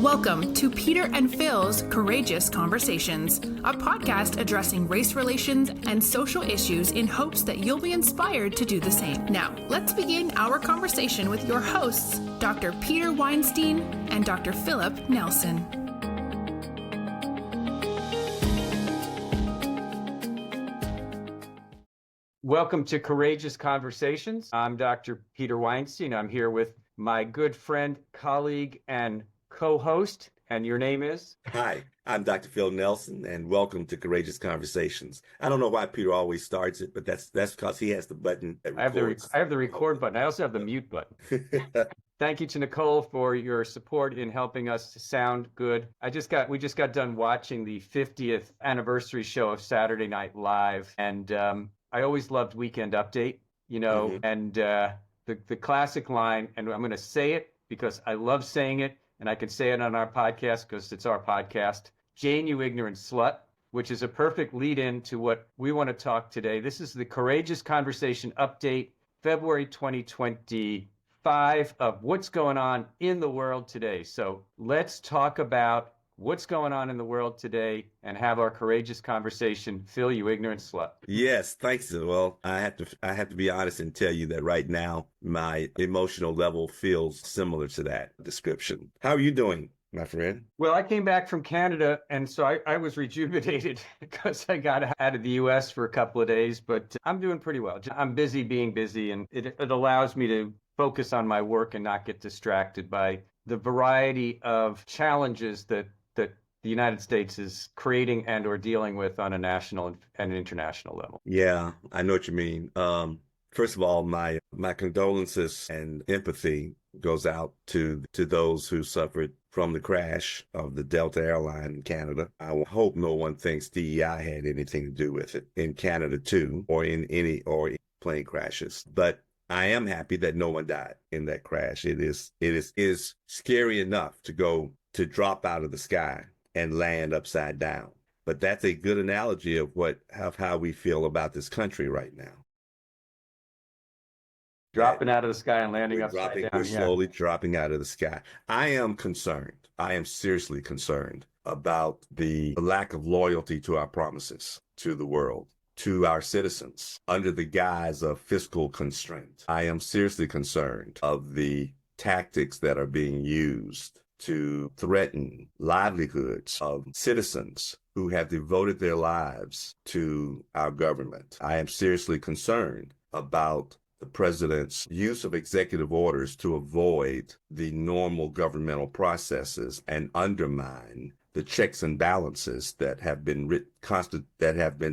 Welcome to Peter and Phil's Courageous Conversations, a podcast addressing race relations and social issues in hopes that you'll be inspired to do the same. Now, let's begin our conversation with your hosts, Dr. Peter Weinstein and Dr. Philip Nelson. Welcome to Courageous Conversations. I'm Dr. Peter Weinstein. I'm here with my good friend, colleague, and co-host, and your name is? Hi, I'm Dr. Phil Nelson, and welcome to Courageous Conversations. I don't know why Peter always starts it, but that's because he has the button that records. I have the record button. I also have the mute button. Thank you to Nicole for your support in helping us to sound good. We just got done watching the 50th anniversary show of Saturday Night Live, and I always loved Weekend Update, and the classic line, and I'm going to say it because I love saying it, and I can say it on our podcast because it's our podcast, Jane, you ignorant slut, which is a perfect lead-in to what we want to talk today. This is the Courageous Conversation Update, February 2025, of what's going on in the world today. So let's talk about what's going on in the world today and have our courageous conversation. Phil, you ignorant slut. Yes, thanks. Well, I have to be honest and tell you that right now my emotional level feels similar to that description. How are you doing, my friend? Well, I came back from Canada, and so I was rejuvenated because I got out of the U.S. for a couple of days, but I'm doing pretty well. I'm busy being busy, and it allows me to focus on my work and not get distracted by the variety of challenges that the United States is creating and or dealing with on a national and international level. Yeah, I know what you mean. First of all, my condolences and empathy goes out to those who suffered from the crash of the Delta airline in Canada. I hope no one thinks DEI had anything to do with it in Canada too, or in plane crashes. But I am happy that no one died in that crash. It is scary enough to drop out of the sky and land upside down. But that's a good analogy of how we feel about this country right now. Dropping out of the sky and landing upside down. We're slowly dropping out of the sky. I am concerned. I am seriously concerned about the lack of loyalty to our promises to the world, to our citizens, under the guise of fiscal constraint. I am seriously concerned of the tactics that are being used to threaten livelihoods of citizens who have devoted their lives to our government. I am seriously concerned about the president's use of executive orders to avoid the normal governmental processes and undermine the checks and balances that have been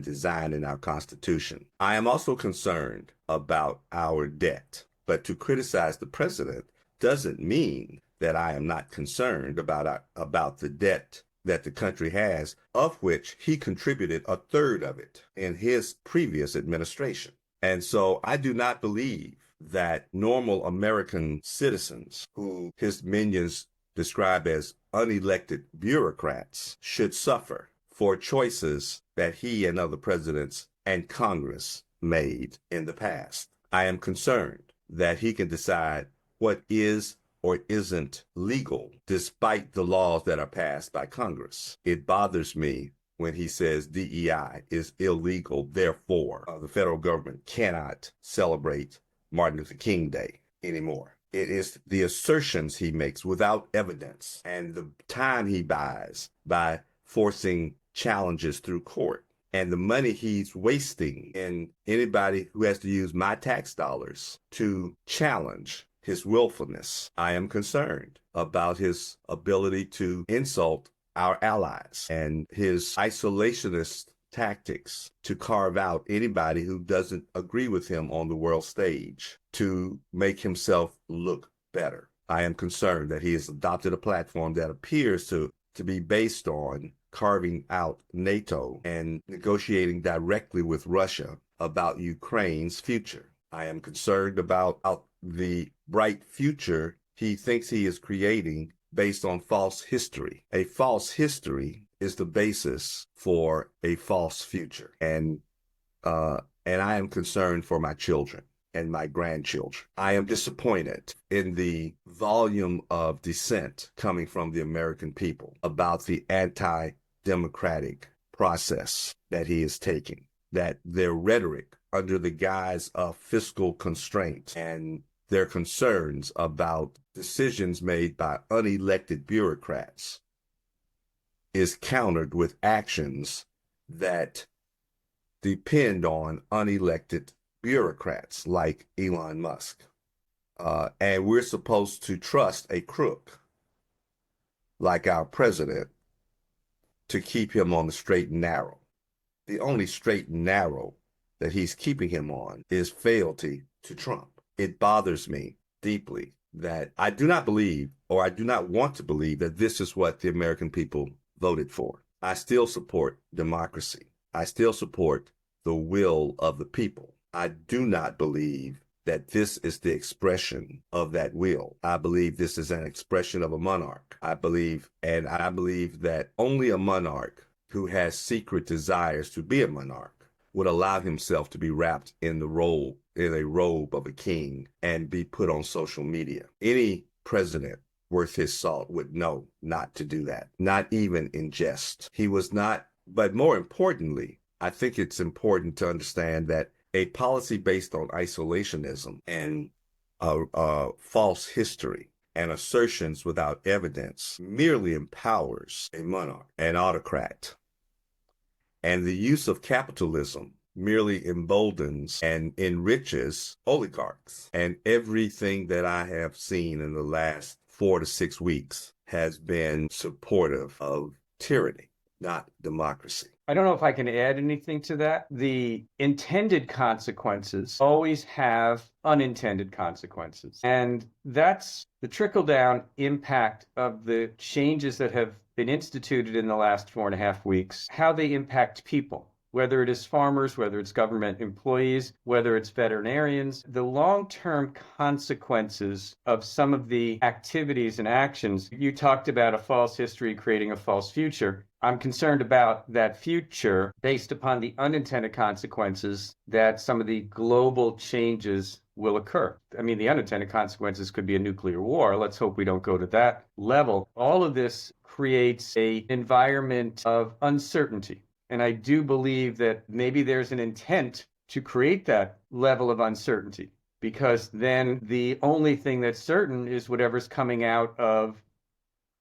designed in our Constitution. I am also concerned about our debt, but to criticize the president doesn't mean that I am not concerned about the debt that the country has, of which he contributed a third of it in his previous administration. And so I do not believe that normal American citizens, who his minions describe as unelected bureaucrats, should suffer for choices that he and other presidents and Congress made in the past. I am concerned that he can decide what is or isn't legal, despite the laws that are passed by Congress. It bothers me when he says DEI is illegal, therefore the federal government cannot celebrate Martin Luther King Day anymore. It is the assertions he makes without evidence and the time he buys by forcing challenges through court, and the money he's wasting in anybody who has to use my tax dollars to challenge his willfulness. I am concerned about his ability to insult our allies and his isolationist tactics to carve out anybody who doesn't agree with him on the world stage to make himself look better. I am concerned that he has adopted a platform that appears to be based on carving out NATO and negotiating directly with Russia about Ukraine's future. I am concerned about the bright future he thinks he is creating based on false history. A false history is the basis for a false future. And I am concerned for my children and my grandchildren. I am disappointed in the volume of dissent coming from the American people about the anti-democratic process that he is taking, that their rhetoric under the guise of fiscal constraint and their concerns about decisions made by unelected bureaucrats is countered with actions that depend on unelected bureaucrats like Elon Musk. And we're supposed to trust a crook like our president to keep him on the straight and narrow. The only straight and narrow that he's keeping him on is fealty to Trump. It bothers me deeply that I do not believe, or I do not want to believe, that this is what the American people voted for. I still support democracy. I still support the will of the people. I do not believe that this is the expression of that will. I believe this is an expression of a monarch. I believe that only a monarch who has secret desires to be a monarch would allow himself to be wrapped in a robe of a king and be put on social media. Any president worth his salt would know not to do that, not even in jest. He was not, but more importantly, I think it's important to understand that a policy based on isolationism and false history and assertions without evidence merely empowers a monarch, an autocrat. And the use of capitalism merely emboldens and enriches oligarchs. And everything that I have seen in the last 4 to 6 weeks has been supportive of tyranny, not democracy. I don't know if I can add anything to that. The intended consequences always have unintended consequences. And that's the trickle-down impact of the changes that have been instituted in the last 4.5 weeks, how they impact people, whether it is farmers, whether it's government employees, whether it's veterinarians. The long-term consequences of some of the activities and actions, you talked about a false history creating a false future. I'm concerned about that future based upon the unintended consequences that some of the global changes will occur. I mean, the unintended consequences could be a nuclear war. Let's hope we don't go to that level. All of this creates an environment of uncertainty. And I do believe that maybe there's an intent to create that level of uncertainty, because then the only thing that's certain is whatever's coming out of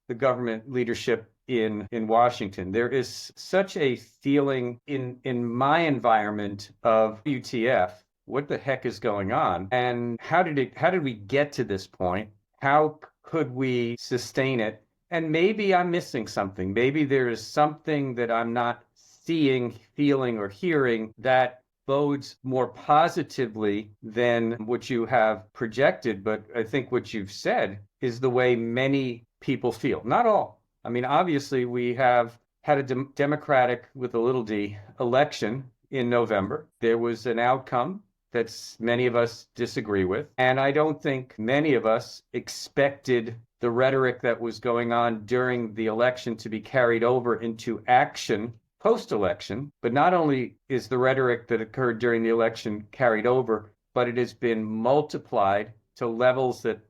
the government leadership in Washington. There is such a feeling in my environment of WTF. What the heck is going on? And how did we get to this point? How could we sustain it? And maybe I'm missing something. Maybe there is something that I'm not seeing, feeling, or hearing that bodes more positively than what you have projected. But I think what you've said is the way many people feel. Not all. I mean, obviously, we have had a Democratic, with a little d, election in November. There was an outcome that many of us disagree with. And I don't think many of us expected the rhetoric that was going on during the election to be carried over into action post-election. But not only is the rhetoric that occurred during the election carried over, but it has been multiplied to levels that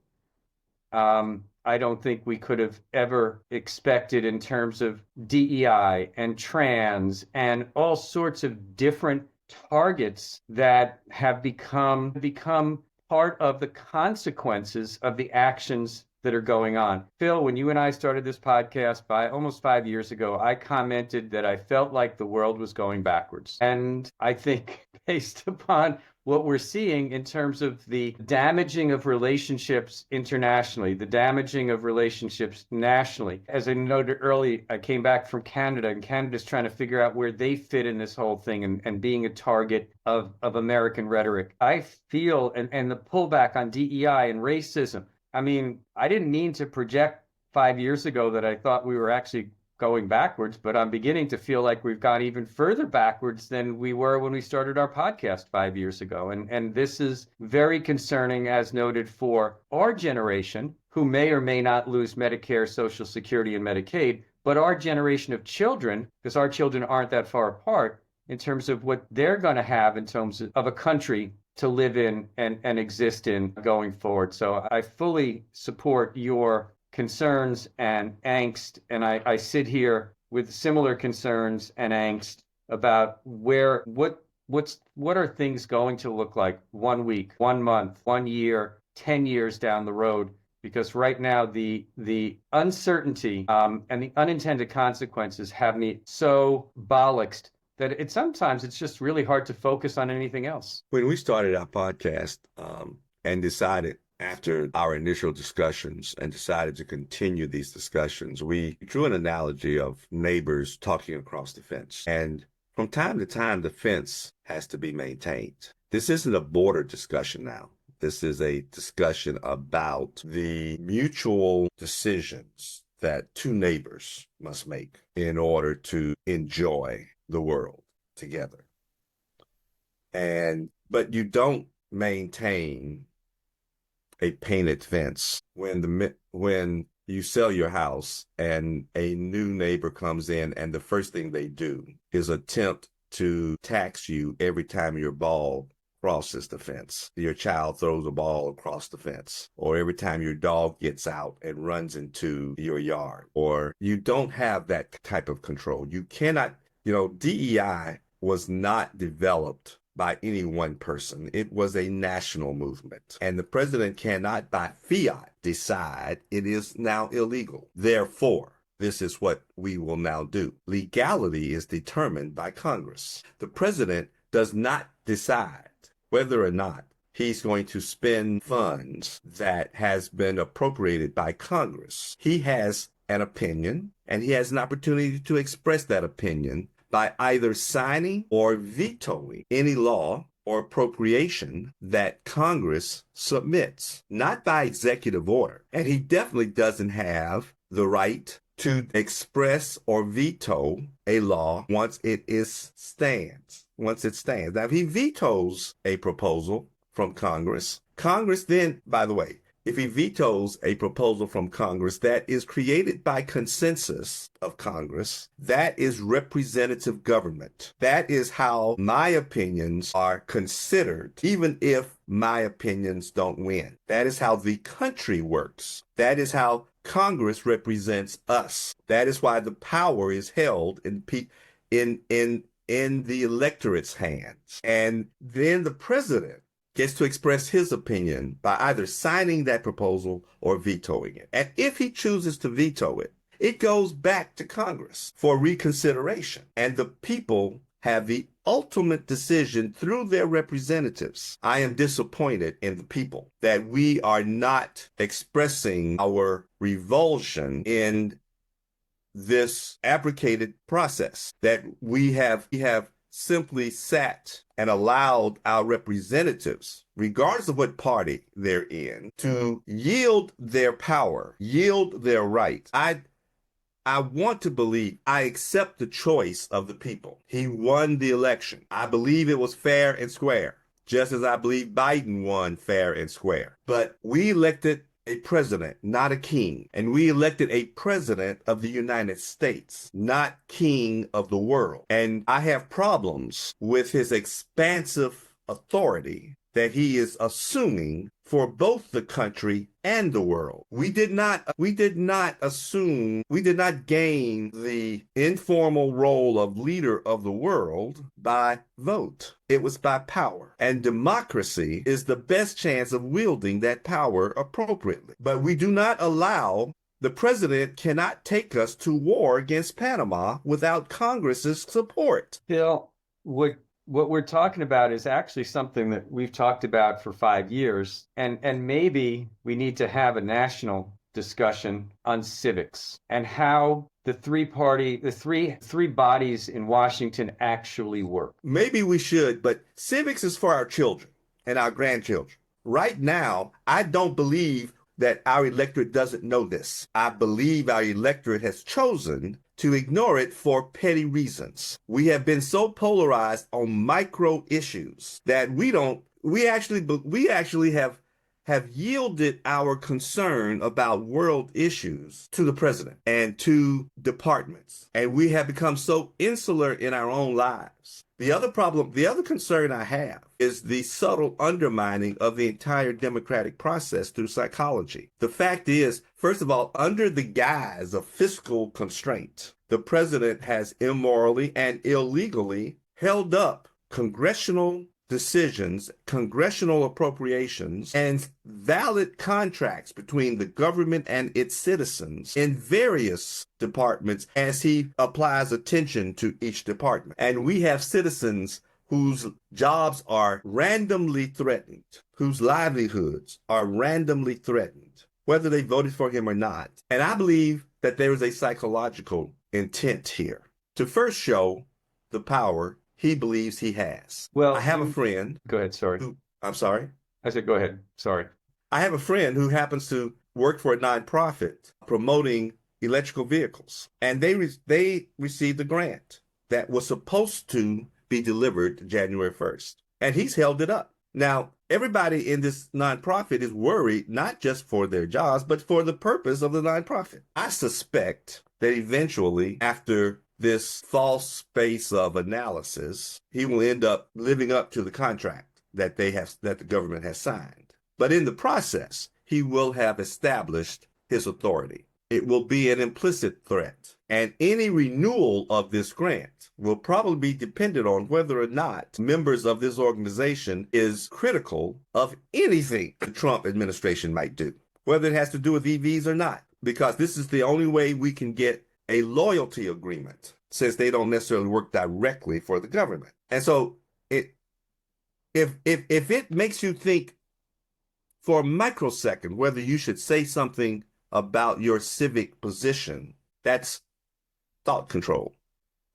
I don't think we could have ever expected in terms of DEI and trans and all sorts of different targets that have become part of the consequences of the actions that are going on. Phil, when you and I started this podcast almost 5 years ago, I commented that I felt like the world was going backwards. And I think based upon what we're seeing in terms of the damaging of relationships internationally, the damaging of relationships nationally. As I noted earlier, I came back from Canada, and Canada's trying to figure out where they fit in this whole thing and being a target of American rhetoric. I feel, and the pullback on DEI and racism. I mean, I didn't mean to project 5 years ago that I thought we were actually going backwards, but I'm beginning to feel like we've gone even further backwards than we were when we started our podcast 5 years ago. And this is very concerning, as noted, for our generation, who may or may not lose Medicare, Social Security, and Medicaid, but our generation of children, because our children aren't that far apart in terms of what they're going to have in terms of a country to live in and exist in going forward. So I fully support your concerns and angst, and I sit here with similar concerns and angst about what are things going to look like 1 week, 1 month, 1 year, 10 years down the road. Because right now the uncertainty and the unintended consequences have me so bollocksed that sometimes it's just really hard to focus on anything else. When we started our podcast and decided after our initial discussions and decided to continue these discussions, we drew an analogy of neighbors talking across the fence. And from time to time, the fence has to be maintained. This isn't a border discussion now. This is a discussion about the mutual decisions that two neighbors must make in order to enjoy the world together. But you don't maintain a painted fence when you sell your house and a new neighbor comes in and the first thing they do is attempt to tax you every time your ball crosses the fence. Your child throws a ball across the fence, or every time your dog gets out and runs into your yard, or you don't have that type of control. You cannot, DEI was not developed by any one person. It was a national movement. And the president cannot by fiat decide it is now illegal. Therefore, this is what we will now do. Legality is determined by Congress. The president does not decide whether or not he's going to spend funds that has been appropriated by Congress. He has an opinion, and he has an opportunity to express that opinion by either signing or vetoing any law or appropriation that Congress submits, not by executive order. And he definitely doesn't have the right to express or veto a law once it stands. Now, if he vetoes a proposal from Congress then, by the way, if he vetoes a proposal from Congress that is created by consensus of Congress, that is representative government. That is how my opinions are considered, even if my opinions don't win. That is how the country works. That is how Congress represents us. That is why the power is held in the electorate's hands. And then the president gets to express his opinion by either signing that proposal or vetoing it. And if he chooses to veto it, it goes back to Congress for reconsideration. And the people have the ultimate decision through their representatives. I am disappointed in the people that we are not expressing our revulsion in this abrogated process, that we have simply sat and allowed our representatives, regardless of what party they're in, to yield their power, yield their rights. I want to believe, I accept the choice of the people. He won the election. I believe it was fair and square, just as I believe Biden won fair and square. But we elected a president, not a king. And we elected a president of the United States, not king of the world. And I have problems with his expansive authority that he is assuming for both the country and the world. We did not gain the informal role of leader of the world by vote. It was by power. And democracy is the best chance of wielding that power appropriately. But we do not allow, the president cannot take us to war against Panama without Congress's support. Bill, what we're talking about is actually something that we've talked about for 5 years, and maybe we need to have a national discussion on civics and how the three bodies in Washington actually work. Maybe we should, but civics is for our children and our grandchildren. Right now, I don't believe that our electorate doesn't know this. I believe our electorate has chosen to ignore it for petty reasons. We have been so polarized on micro issues that we actually have yielded our concern about world issues to the president and to departments. And we have become so insular in our own lives The other concern I have is the subtle undermining of the entire democratic process through psychology. The fact is, first of all, under the guise of fiscal constraint, the president has immorally and illegally held up congressional decisions, congressional appropriations, and valid contracts between the government and its citizens in various departments as he applies attention to each department. And we have citizens whose jobs are randomly threatened, whose livelihoods are randomly threatened, whether they voted for him or not. And I believe that there is a psychological intent here to first show the power he believes he has. Well, I have a friend. Go ahead. Sorry. I'm sorry. I said, go ahead. Sorry. I have a friend who happens to work for a nonprofit promoting electrical vehicles, and they received a grant that was supposed to be delivered January 1st, and he's held it up. Now, everybody in this nonprofit is worried not just for their jobs, but for the purpose of the nonprofit. I suspect that eventually, after this false space of analysis, he will end up living up to the contract that the government has signed. But in the process, he will have established his authority. It will be an implicit threat. And any renewal of this grant will probably be dependent on whether or not members of this organization is critical of anything the Trump administration might do, whether it has to do with EVs or not, because this is the only way we can get a loyalty agreement, since they don't necessarily work directly for the government. And so if it makes you think for a microsecond whether you should say something about your civic position, that's thought control.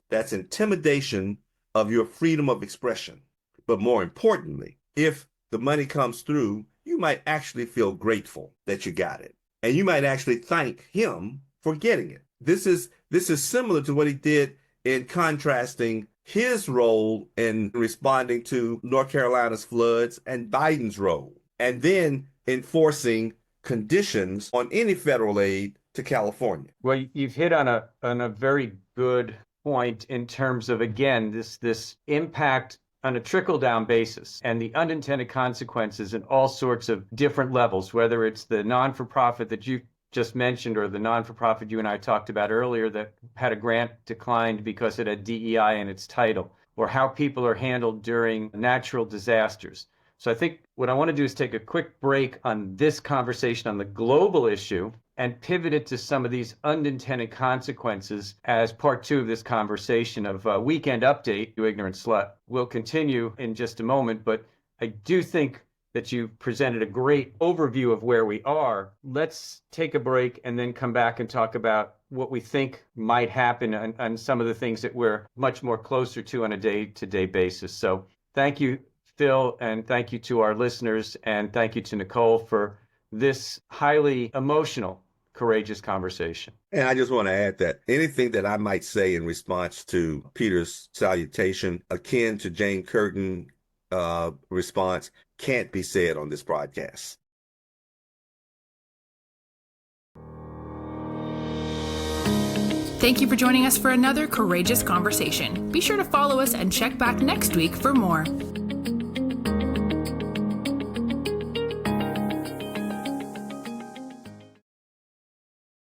That's intimidation of your freedom of expression. But more importantly, if the money comes through, you might actually feel grateful that you got it. And you might actually thank him for getting it. This is similar to what he did in contrasting his role in responding to North Carolina's floods and Biden's role, and then enforcing conditions on any federal aid to California. Well, you've hit on a very good point in terms of, again, this impact on a trickle-down basis and the unintended consequences in all sorts of different levels, whether it's the non-for-profit that you just mentioned or the non-for-profit you and I talked about earlier that had a grant declined because it had DEI in its title, or how people are handled during natural disasters. So I think what I want to do is take a quick break on this conversation on the global issue and pivot it to some of these unintended consequences as part two of this conversation of Weekend Update, You Ignorant Slut. We'll continue in just a moment, but I do think that you presented a great overview of where we are. Let's take a break and then come back and talk about what we think might happen on some of the things that we're much more closer to on a day-to-day basis. So thank you, Phil, and thank you to our listeners, and thank you to Nicole for this highly emotional, courageous conversation. And I just want to add that anything that I might say in response to Peter's salutation, akin to Jane Curtin response, can't be said on this broadcast. Thank you for joining us for another courageous conversation. Be sure to follow us and check back next week for more.